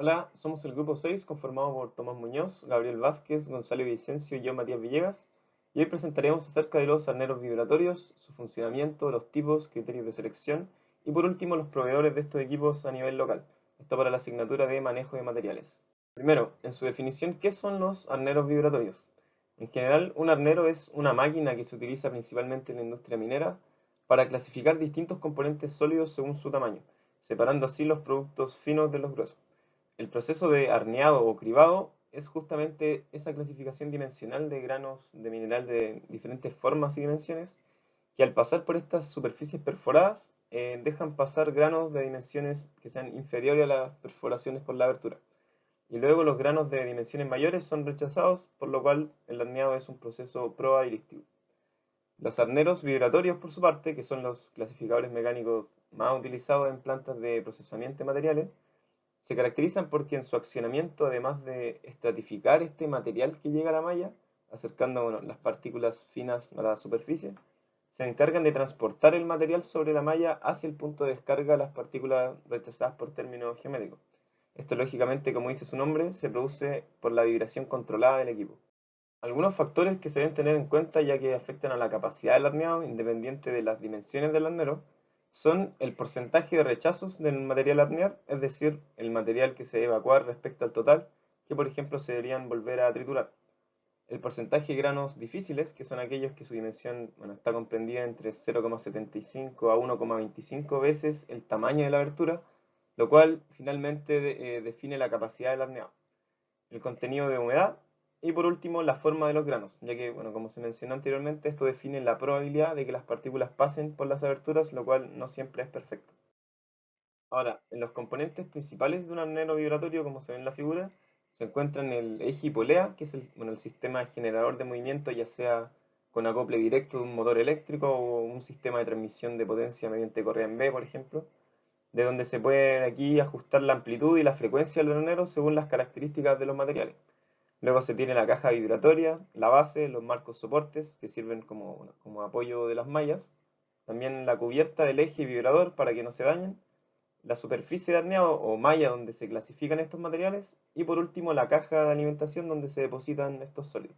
Hola, somos el grupo 6 conformado por Tomás Muñoz, Gabriel Vázquez, Gonzalo Vicencio y yo, Matías Villegas, y hoy presentaremos acerca de los arneros vibratorios, su funcionamiento, los tipos, criterios de selección y por último los proveedores de estos equipos a nivel local, esto para la asignatura de manejo de materiales. Primero, en su definición, ¿qué son los arneros vibratorios? En general, un arnero es una máquina que se utiliza principalmente en la industria minera para clasificar distintos componentes sólidos según su tamaño, separando así los productos finos de los gruesos. El proceso de arneado o cribado es justamente esa clasificación dimensional de granos de mineral de diferentes formas y dimensiones que al pasar por estas superficies perforadas dejan pasar granos de dimensiones que sean inferiores a las perforaciones por la abertura. Y luego los granos de dimensiones mayores son rechazados, por lo cual el arneado es un proceso probabilístico. Los arneros vibratorios, por su parte, que son los clasificadores mecánicos más utilizados en plantas de procesamiento de materiales, se caracterizan porque en su accionamiento, además de estratificar este material que llega a la malla, acercando las partículas finas a la superficie, se encargan de transportar el material sobre la malla hacia el punto de descarga de las partículas rechazadas por términos geométricos. Esto lógicamente, como dice su nombre, se produce por la vibración controlada del equipo. Algunos factores que se deben tener en cuenta ya que afectan a la capacidad del arneado, independiente de las dimensiones del arnero, son el porcentaje de rechazos del material a arnear, es decir, el material que se debe evacuar respecto al total, que por ejemplo se deberían volver a triturar. El porcentaje de granos difíciles, que son aquellos que su dimensión está comprendida entre 0,75 a 1,25 veces el tamaño de la abertura, lo cual finalmente define la capacidad del arneado. El contenido de humedad y por último la forma de los granos, ya que, bueno, como se mencionó anteriormente, esto define la probabilidad de que las partículas pasen por las aberturas, lo cual no siempre es perfecto. Ahora, en los componentes principales de un arnero vibratorio, como se ve en la figura, se encuentran el eje y polea, que es el sistema generador de movimiento, ya sea con acople directo de un motor eléctrico o un sistema de transmisión de potencia mediante correa en B, por ejemplo, de donde se puede aquí ajustar la amplitud y la frecuencia del arnero según las características de los materiales. Luego se tiene la caja vibratoria, la base, los marcos soportes que sirven como apoyo de las mallas, también la cubierta del eje vibrador para que no se dañen, la superficie de arneado o malla donde se clasifican estos materiales y por último la caja de alimentación donde se depositan estos sólidos.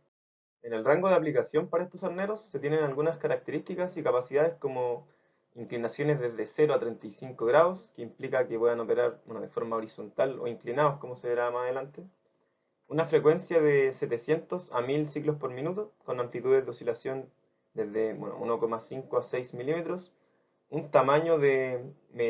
En el rango de aplicación para estos arneros se tienen algunas características y capacidades como inclinaciones desde 0 a 35 grados, que implica que puedan operar de forma horizontal o inclinados como se verá más adelante, una frecuencia de 700 a 1000 ciclos por minuto, con amplitudes de oscilación desde 1,5 a 6 milímetros, un tamaño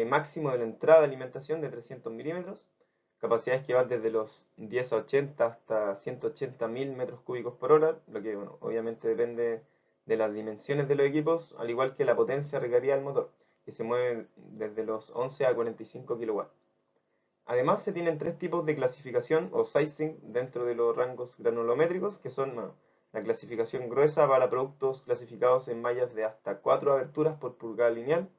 máximo de la entrada de alimentación de 300 milímetros, capacidades que van desde los 10 a 80 hasta 180.000 metros cúbicos por hora, lo que obviamente depende de las dimensiones de los equipos, al igual que la potencia requerida del motor, que se mueve desde los 11 a 45 kilowatts. Además, se tienen tres tipos de clasificación o sizing dentro de los rangos granulométricos, que son la clasificación gruesa para productos clasificados en mallas de hasta 4 aberturas por pulgada lineal,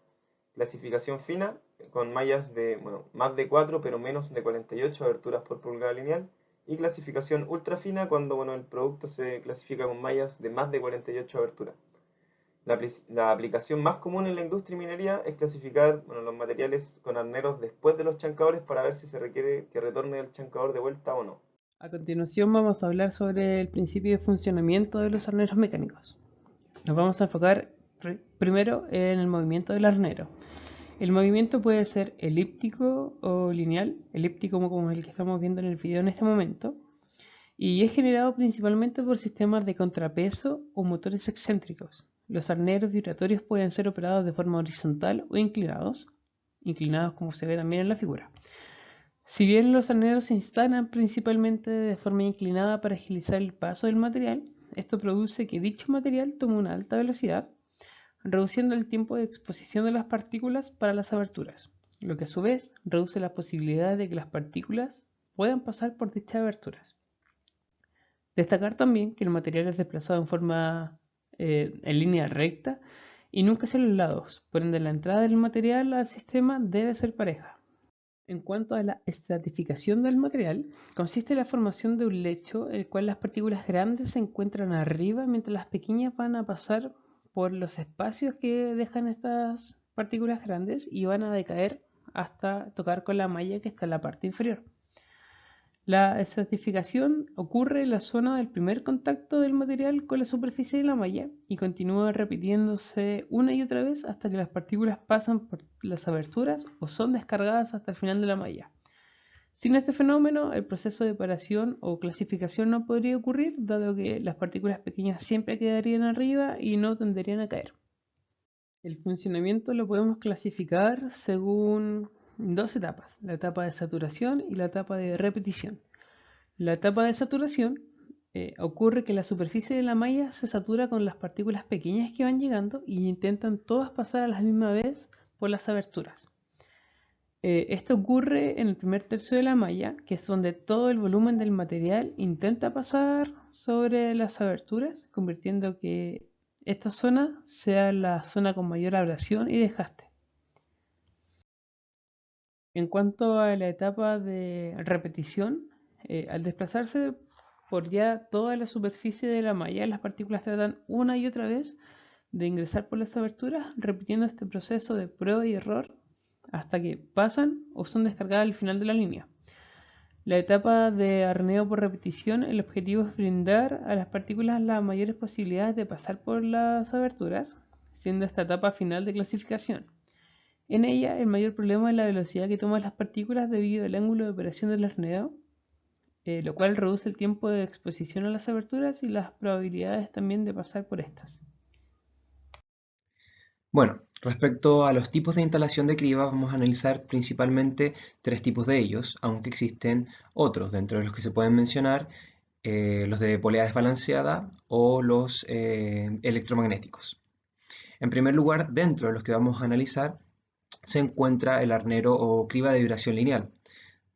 clasificación fina con mallas de más de 4 pero menos de 48 aberturas por pulgada lineal, y clasificación ultra fina cuando el producto se clasifica con mallas de más de 48 aberturas. La aplicación más común en la industria y minería es clasificar los materiales con arneros después de los chancadores para ver si se requiere que retorne el chancador de vuelta o no. A continuación vamos a hablar sobre el principio de funcionamiento de los arneros mecánicos. Nos vamos a enfocar primero en el movimiento del arnero. El movimiento puede ser elíptico o lineal, elíptico como el que estamos viendo en el video en este momento, y es generado principalmente por sistemas de contrapeso o motores excéntricos. Los arneros vibratorios pueden ser operados de forma horizontal o inclinados como se ve también en la figura. Si bien los arneros se instalan principalmente de forma inclinada para agilizar el paso del material, esto produce que dicho material tome una alta velocidad, reduciendo el tiempo de exposición de las partículas para las aberturas, lo que a su vez reduce la posibilidad de que las partículas puedan pasar por dichas aberturas. Destacar también que el material es desplazado en forma en línea recta y nunca hacia los lados, por ende la entrada del material al sistema debe ser pareja. En cuanto a la estratificación del material, consiste en la formación de un lecho en el cual las partículas grandes se encuentran arriba mientras las pequeñas van a pasar por los espacios que dejan estas partículas grandes y van a decaer hasta tocar con la malla que está en la parte inferior. La estratificación ocurre en la zona del primer contacto del material con la superficie de la malla y continúa repitiéndose una y otra vez hasta que las partículas pasan por las aberturas o son descargadas hasta el final de la malla. Sin este fenómeno, el proceso de separación o clasificación no podría ocurrir, dado que las partículas pequeñas siempre quedarían arriba y no tenderían a caer. El funcionamiento lo podemos clasificar según dos etapas, la etapa de saturación y la etapa de repetición. La etapa de saturación ocurre que la superficie de la malla se satura con las partículas pequeñas que van llegando y intentan todas pasar a la misma vez por las aberturas. Esto ocurre en el primer tercio de la malla, que es donde todo el volumen del material intenta pasar sobre las aberturas, convirtiendo que esta zona sea la zona con mayor abrasión y desgaste. En cuanto a la etapa de repetición, al desplazarse por ya toda la superficie de la malla, las partículas tratan una y otra vez de ingresar por las aberturas, repitiendo este proceso de prueba y error hasta que pasan o son descargadas al final de la línea. La etapa de arneo por repetición, el objetivo es brindar a las partículas las mayores posibilidades de pasar por las aberturas, siendo esta etapa final de clasificación. En ella, el mayor problema es la velocidad que toman las partículas debido al ángulo de operación del arneo, lo cual reduce el tiempo de exposición a las aberturas y las probabilidades también de pasar por estas. Bueno, respecto a los tipos de instalación de criba, vamos a analizar principalmente tres tipos de ellos, aunque existen otros, dentro de los que se pueden mencionar los de polea desbalanceada o los electromagnéticos. En primer lugar, dentro de los que vamos a analizar, se encuentra el arnero o criba de vibración lineal,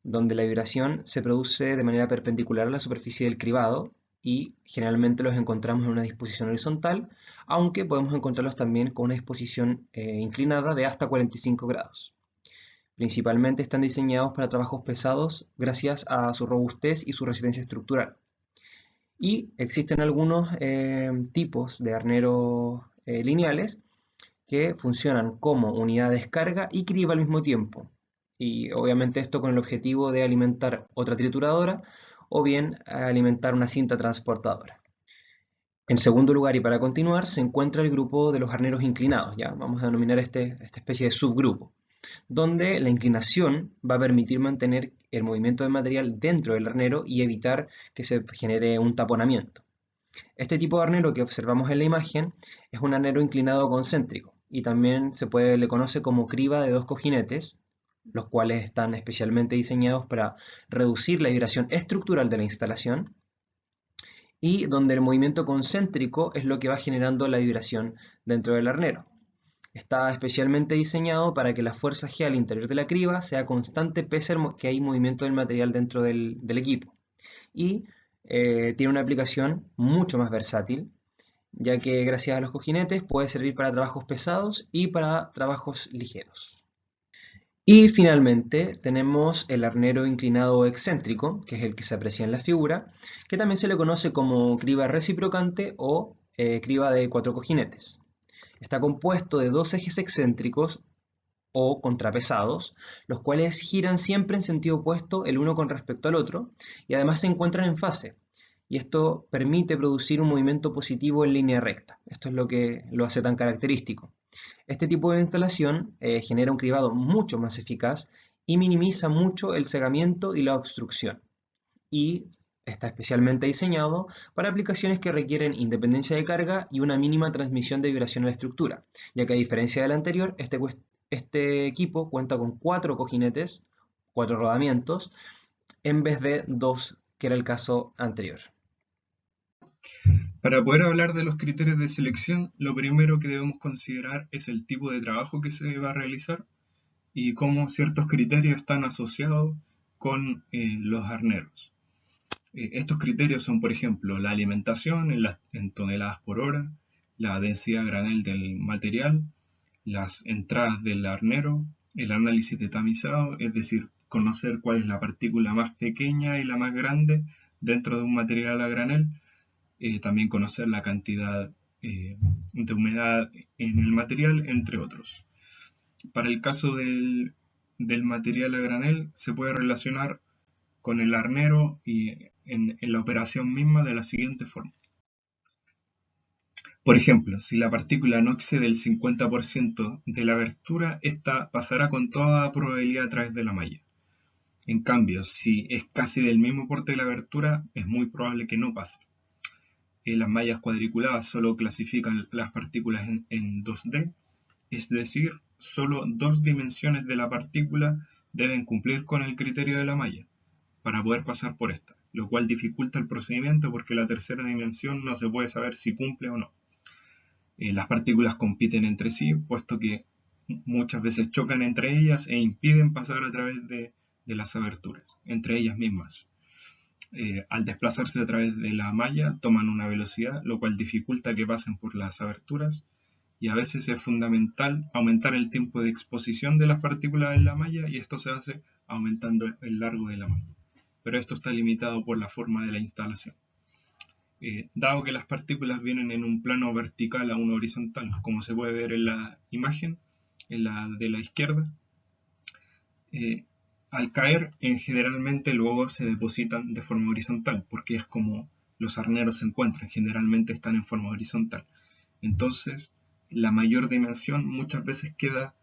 donde la vibración se produce de manera perpendicular a la superficie del cribado y generalmente los encontramos en una disposición horizontal, aunque podemos encontrarlos también con una disposición inclinada de hasta 45 grados. Principalmente están diseñados para trabajos pesados gracias a su robustez y su resistencia estructural. Y existen algunos tipos de arneros lineales que funcionan como unidad de descarga y criba al mismo tiempo. Y obviamente esto con el objetivo de alimentar otra trituradora o bien alimentar una cinta transportadora. En segundo lugar, y para continuar, se encuentra el grupo de los arneros inclinados, ya vamos a denominar esta especie de subgrupo, donde la inclinación va a permitir mantener el movimiento del material dentro del arnero y evitar que se genere un taponamiento. Este tipo de arnero que observamos en la imagen es un arnero inclinado concéntrico y también le conoce como criba de dos cojinetes, los cuales están especialmente diseñados para reducir la vibración estructural de la instalación y donde el movimiento concéntrico es lo que va generando la vibración dentro del arnero. Está especialmente diseñado para que la fuerza G al interior de la criba sea constante pese a que hay movimiento del material dentro del equipo. Y tiene una aplicación mucho más versátil, ya que gracias a los cojinetes puede servir para trabajos pesados y para trabajos ligeros. Y finalmente tenemos el arnero inclinado excéntrico, que es el que se aprecia en la figura, que también se le conoce como criba reciprocante o criba de cuatro cojinetes. Está compuesto de dos ejes excéntricos o contrapesados, los cuales giran siempre en sentido opuesto el uno con respecto al otro, y además se encuentran en fase. Y esto permite producir un movimiento positivo en línea recta. Esto es lo que lo hace tan característico. Este tipo de instalación genera un cribado mucho más eficaz y minimiza mucho el cegamiento y la obstrucción. Y está especialmente diseñado para aplicaciones que requieren independencia de carga y una mínima transmisión de vibración a la estructura, ya que a diferencia del anterior, este equipo cuenta con cuatro cojinetes, cuatro rodamientos, en vez de dos, que era el caso anterior. Para poder hablar de los criterios de selección, lo primero que debemos considerar es el tipo de trabajo que se va a realizar y cómo ciertos criterios están asociados con los arneros. Estos criterios son, por ejemplo, la alimentación en toneladas por hora, la densidad granel del material, las entradas del arnero, el análisis de tamizado, es decir, conocer cuál es la partícula más pequeña y la más grande dentro de un material a granel, también conocer la cantidad de humedad en el material, entre otros. Para el caso del material a granel, se puede relacionar con el arnero y en la operación misma de la siguiente forma. Por ejemplo, si la partícula no excede el 50% de la abertura, esta pasará con toda probabilidad a través de la malla. En cambio, si es casi del mismo porte de la abertura, es muy probable que no pase. Las mallas cuadriculadas solo clasifican las partículas en 2D, es decir, solo dos dimensiones de la partícula deben cumplir con el criterio de la malla para poder pasar por esta, lo cual dificulta el procedimiento porque la tercera dimensión no se puede saber si cumple o no. Las partículas compiten entre sí, puesto que muchas veces chocan entre ellas e impiden pasar a través de las aberturas, entre ellas mismas. Al desplazarse a través de la malla toman una velocidad, lo cual dificulta que pasen por las aberturas, y a veces es fundamental aumentar el tiempo de exposición de las partículas en la malla, y esto se hace aumentando el largo de la malla. Pero esto está limitado por la forma de la instalación. Dado que las partículas vienen en un plano vertical a uno horizontal, como se puede ver en la imagen, en la de la izquierda, al caer generalmente luego se depositan de forma horizontal, porque es como los arneros se encuentran, generalmente están en forma horizontal. Entonces, la mayor dimensión muchas veces queda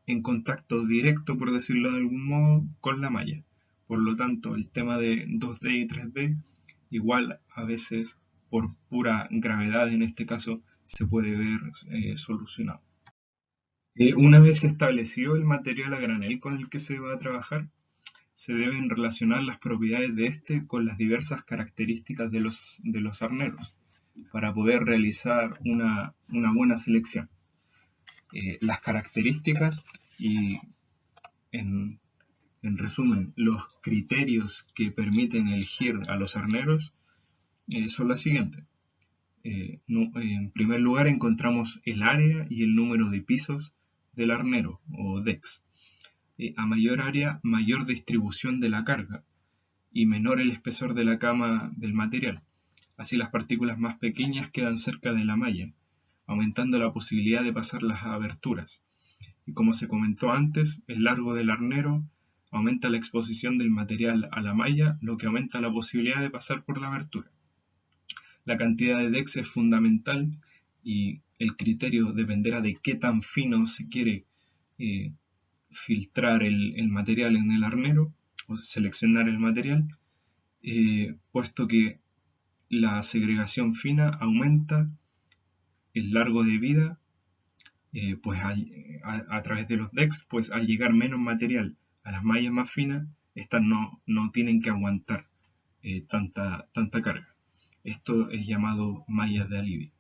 en contacto directo, por decirlo de algún modo, con la malla. Por lo tanto, el tema de 2D y 3D, igual a veces por pura gravedad en este caso, se puede ver solucionado. Una vez establecido el material a granel con el que se va a trabajar, se deben relacionar las propiedades de este con las diversas características de los arneros para poder realizar una buena selección. Las características y, en resumen, los criterios que permiten elegir a los arneros son las siguientes. En primer lugar encontramos el área y el número de pisos del arnero o DEX. A mayor área, mayor distribución de la carga y menor el espesor de la cama del material. Así las partículas más pequeñas quedan cerca de la malla, aumentando la posibilidad de pasar las aberturas. Y como se comentó antes, el largo del arnero aumenta la exposición del material a la malla, lo que aumenta la posibilidad de pasar por la abertura. La cantidad de DEX es fundamental y el criterio dependerá de qué tan fino se quiere filtrar el material en el arnero o seleccionar el material, puesto que la segregación fina aumenta el largo de vida, pues a través de los DEX, pues al llegar menos material a las mallas más finas, estas no tienen que aguantar tanta carga. Esto es llamado mallas de alivio.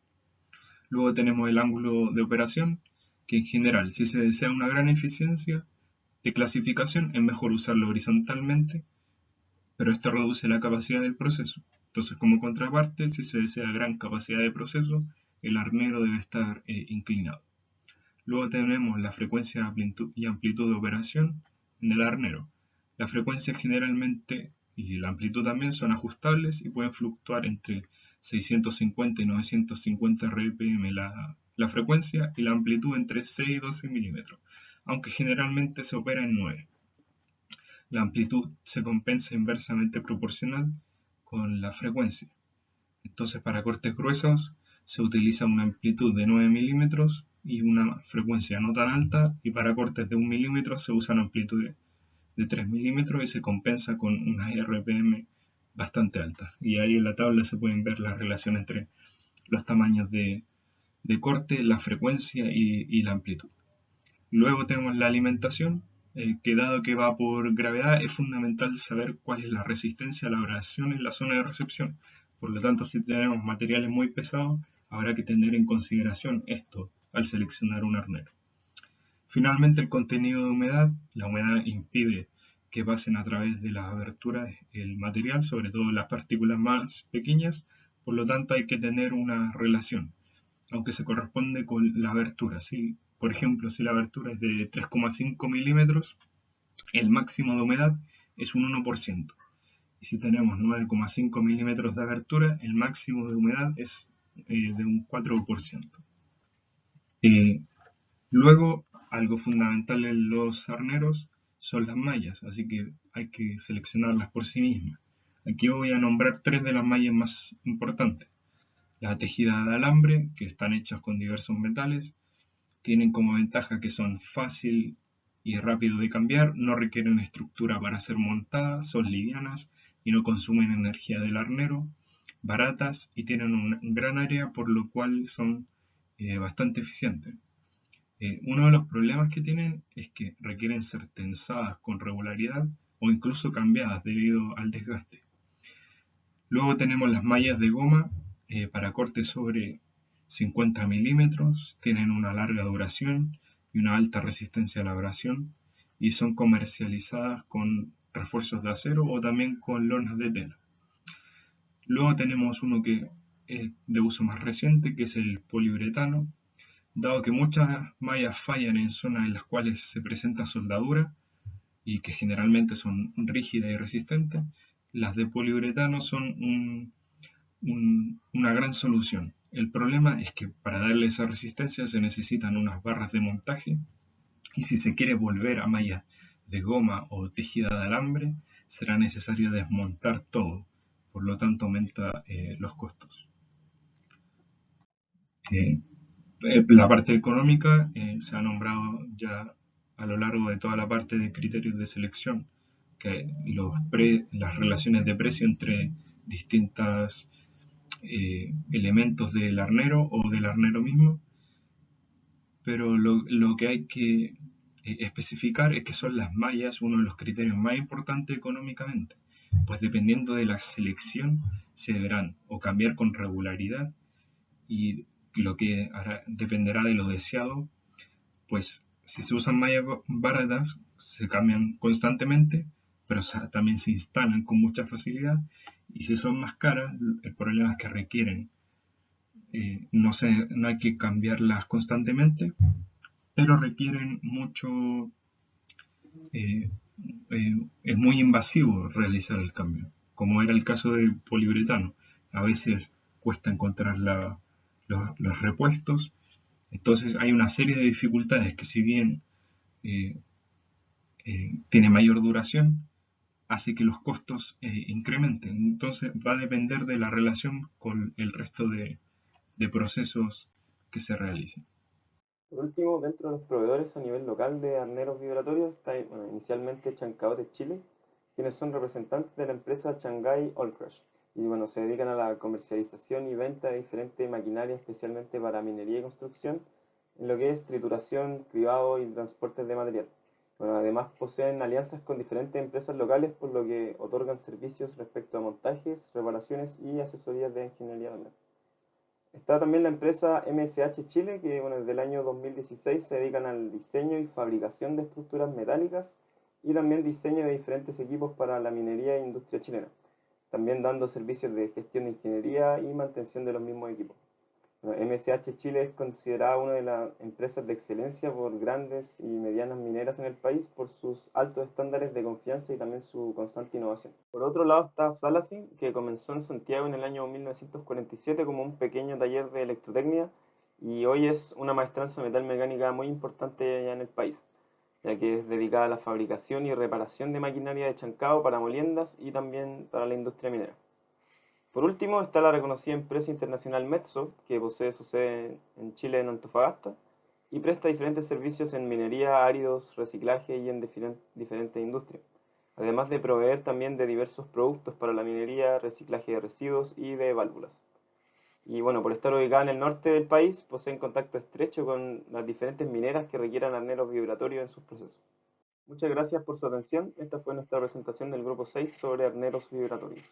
Luego tenemos el ángulo de operación, que en general, si se desea una gran eficiencia de clasificación, es mejor usarlo horizontalmente, pero esto reduce la capacidad del proceso. Entonces, como contraparte, si se desea gran capacidad de proceso, el arnero debe estar inclinado. Luego tenemos la frecuencia y amplitud de operación en el arnero. La frecuencia generalmente y la amplitud también son ajustables y pueden fluctuar entre 650 y 950 rpm la frecuencia y la amplitud entre 6 y 12 milímetros, aunque generalmente se opera en 9. La amplitud se compensa inversamente proporcional con la frecuencia. Entonces, para cortes gruesos se utiliza una amplitud de 9 milímetros y una frecuencia no tan alta, y para cortes de 1 milímetro se usa una amplitud de 3 milímetros y se compensa con unas RPM bastante altas. Y ahí en la tabla se pueden ver la relación entre los tamaños de corte, la frecuencia y la amplitud. Luego tenemos la alimentación, que dado que va por gravedad, es fundamental saber cuál es la resistencia a la abrasión en la zona de recepción. Por lo tanto, si tenemos materiales muy pesados, habrá que tener en consideración esto al seleccionar un arnero. Finalmente, el contenido de humedad. La humedad impide que pasen a través de las aberturas el material, sobre todo las partículas más pequeñas, por lo tanto hay que tener una relación, aunque se corresponde con la abertura. ¿Sí? Por ejemplo, si la abertura es de 3,5 milímetros, el máximo de humedad es un 1%. Y si tenemos 9,5 milímetros de abertura, el máximo de humedad es de un 4%. Luego, algo fundamental en los arneros son las mallas, así que hay que seleccionarlas por sí mismas. Aquí voy a nombrar tres de las mallas más importantes. La tejida de alambre, que están hechas con diversos metales, tienen como ventaja que son fácil y rápido de cambiar, no requieren estructura para ser montadas, son livianas y no consumen energía del arnero, baratas y tienen un gran área, por lo cual son bastante eficientes. Uno de los problemas que tienen es que requieren ser tensadas con regularidad o incluso cambiadas debido al desgaste. Luego tenemos las mallas de goma para corte sobre 50 milímetros, tienen una larga duración y una alta resistencia a la abrasión y son comercializadas con refuerzos de acero o también con lonas de tela. Luego tenemos uno que es de uso más reciente, que es el poliuretano. Dado que muchas mallas fallan en zonas en las cuales se presenta soldadura y que generalmente son rígidas y resistentes, las de poliuretano son una gran solución. El problema es que para darle esa resistencia se necesitan unas barras de montaje y si se quiere volver a mallas de goma o tejida de alambre será necesario desmontar todo, por lo tanto aumenta los costos. La parte económica se ha nombrado ya a lo largo de toda la parte de criterios de selección, que las relaciones de precio entre distintos elementos del arnero o del arnero mismo, pero lo que hay que especificar es que son las mallas uno de los criterios más importantes económicamente, pues dependiendo de la selección se deberán o cambiar con regularidad y lo que dependerá de lo deseado, pues si se usan mallas baratas se cambian constantemente, pero también se instalan con mucha facilidad, y si son más caras, el problema es que requieren, no hay que cambiarlas constantemente, pero requieren mucho, eh, es muy invasivo realizar el cambio, como era el caso del poliuretano. A veces cuesta encontrar los repuestos, entonces hay una serie de dificultades que si bien eh, tiene mayor duración, hace que los costos incrementen. Entonces va a depender de la relación con el resto de procesos que se realicen. Por último, dentro de los proveedores a nivel local de arneros vibratorios está inicialmente Chancadores Chile, quienes son representantes de la empresa Shanghai Allcrash y se dedican a la comercialización y venta de diferentes maquinaria, especialmente para minería y construcción, en lo que es trituración, cribado y transportes de material. Además poseen alianzas con diferentes empresas locales, por lo que otorgan servicios respecto a montajes, reparaciones y asesorías de ingeniería también. Está también la empresa MSH Chile, que desde el año 2016 se dedican al diseño y fabricación de estructuras metálicas y también diseño de diferentes equipos para la minería e industria chilena, también dando servicios de gestión de ingeniería y mantención de los mismos equipos. MSH Chile es considerada una de las empresas de excelencia por grandes y medianas mineras en el país por sus altos estándares de confianza y también su constante innovación. Por otro lado está Salacin, que comenzó en Santiago en el año 1947 como un pequeño taller de electrotecnia y hoy es una maestranza metal mecánica muy importante allá en el país, ya que es dedicada a la fabricación y reparación de maquinaria de chancado para moliendas y también para la industria minera. Por último está la reconocida empresa internacional Metso, que posee su sede en Chile en Antofagasta y presta diferentes servicios en minería, áridos, reciclaje y en diferentes industrias, además de proveer también de diversos productos para la minería, reciclaje de residuos y de válvulas. Y por estar ubicada en el norte del país, poseen contacto estrecho con las diferentes mineras que requieran arneros vibratorios en sus procesos. Muchas gracias por su atención. Esta fue nuestra presentación del grupo 6 sobre arneros vibratorios.